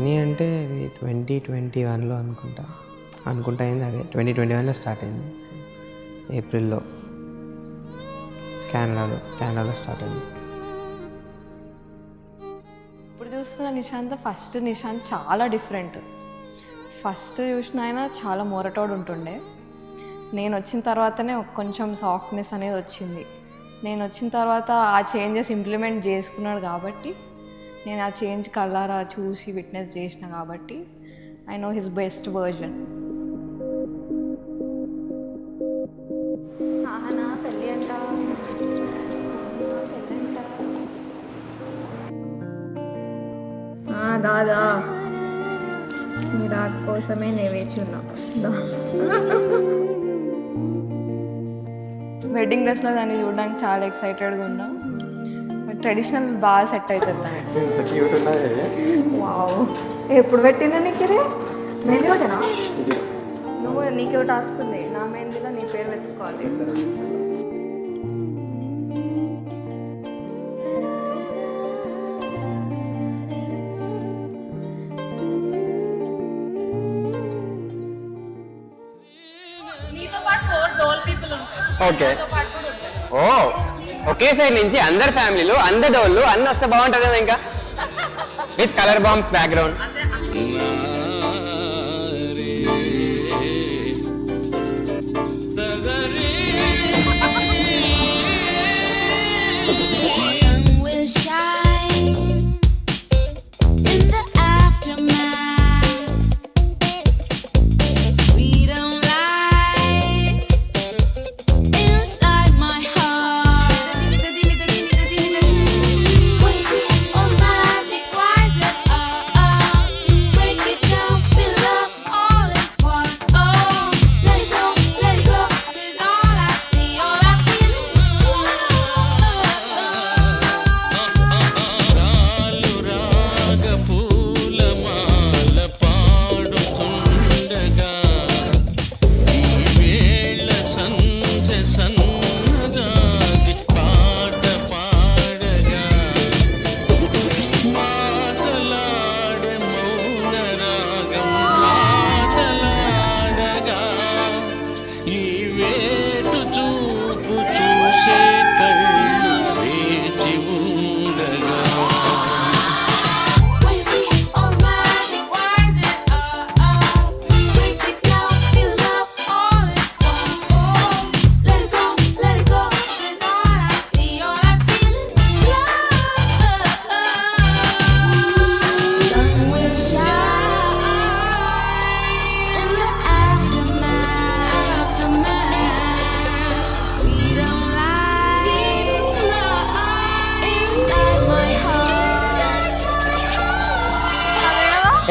Journey అంటే ఇది 2021లో అనుకుంటా అయింది. అదే 2021లో స్టార్ట్ అయింది. ఏప్రిల్లో కెనడాలో స్టార్ట్ అయింది. ఇప్పుడు చూస్తున్న నిశాంత్ ఫస్ట్ నిశాంత్ చాలా డిఫరెంట్. ఫస్ట్ చూసిన ఆయన చాలా మొరటోడు ఉంటుండే. నేను వచ్చిన తర్వాతనే కొంచెం సాఫ్ట్నెస్ అనేది వచ్చింది. నేను వచ్చిన తర్వాత ఆ చేంజెస్ ఇంప్లిమెంట్ చేసుకున్నాడు కాబట్టి, నేను ఆ చేంజ్ కళ్ళారా చూసి విట్నెస్ చేసిన కాబట్టి I know his best version. పెళ్ళి అంట దాదా మీ రాక కోసమే నేను వేచి ఉన్నా. వెడ్డింగ్ డ్రెస్లో దాన్ని చూడడానికి చాలా ఎక్సైటెడ్గా ఉన్నా. ట్రెడిషనల్ బాగా సెట్ అవుతుంది. వావ్, ఎప్పుడు పెట్టినా నీకు ఇది మెహందీ రోజేనా? నువ్వు నీకే టాస్క్ ఉంది, నా మెహందీలో నీ పేరు వెతుక్కోవాలి. ఓకే, ఓ ఒకే సైడ్ నుంచి అందరి ఫ్యామిలీలు అందరి డోళ్ళు అన్నీ వస్తే బాగుంటుంది కదా. ఇంకా విత్ కలర్ బాంబ్స్ బ్యాక్గ్రౌండ్.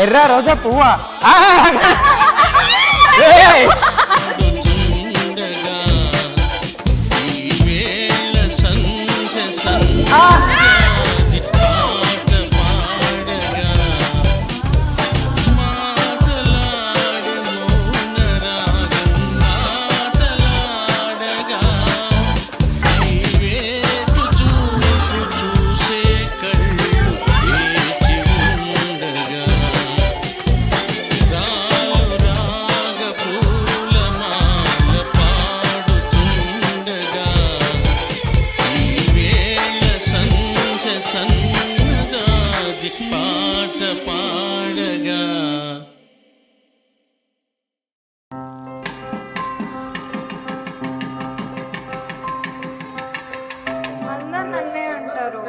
ఎర్ర రోజా పువ్వా? నన్నే అంటారు.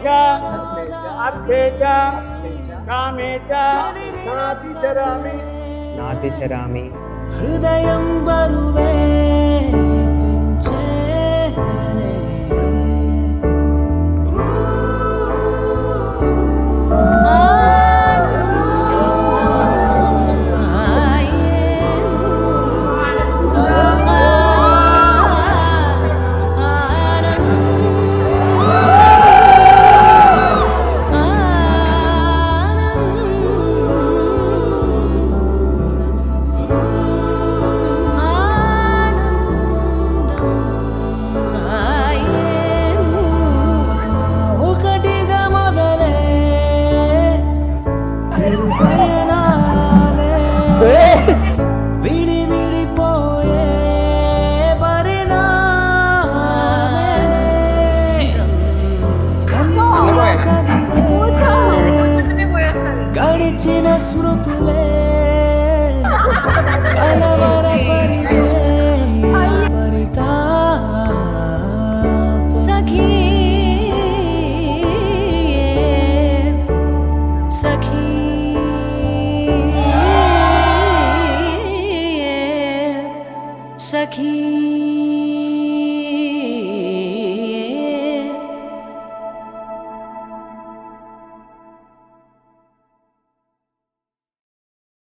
च अर्थे च कामे च नातिचरामि నాతిచరామి హృదయం బరువే పెంచేనే. ఒకటిగా మొదలే పయనాలే విడి విడిపోయే పరిణామే కన్నుల కదిలే గడిచిన స్మృతులే కలవరపరిచే పరితాపం. సఖీ సఖీ సఖీ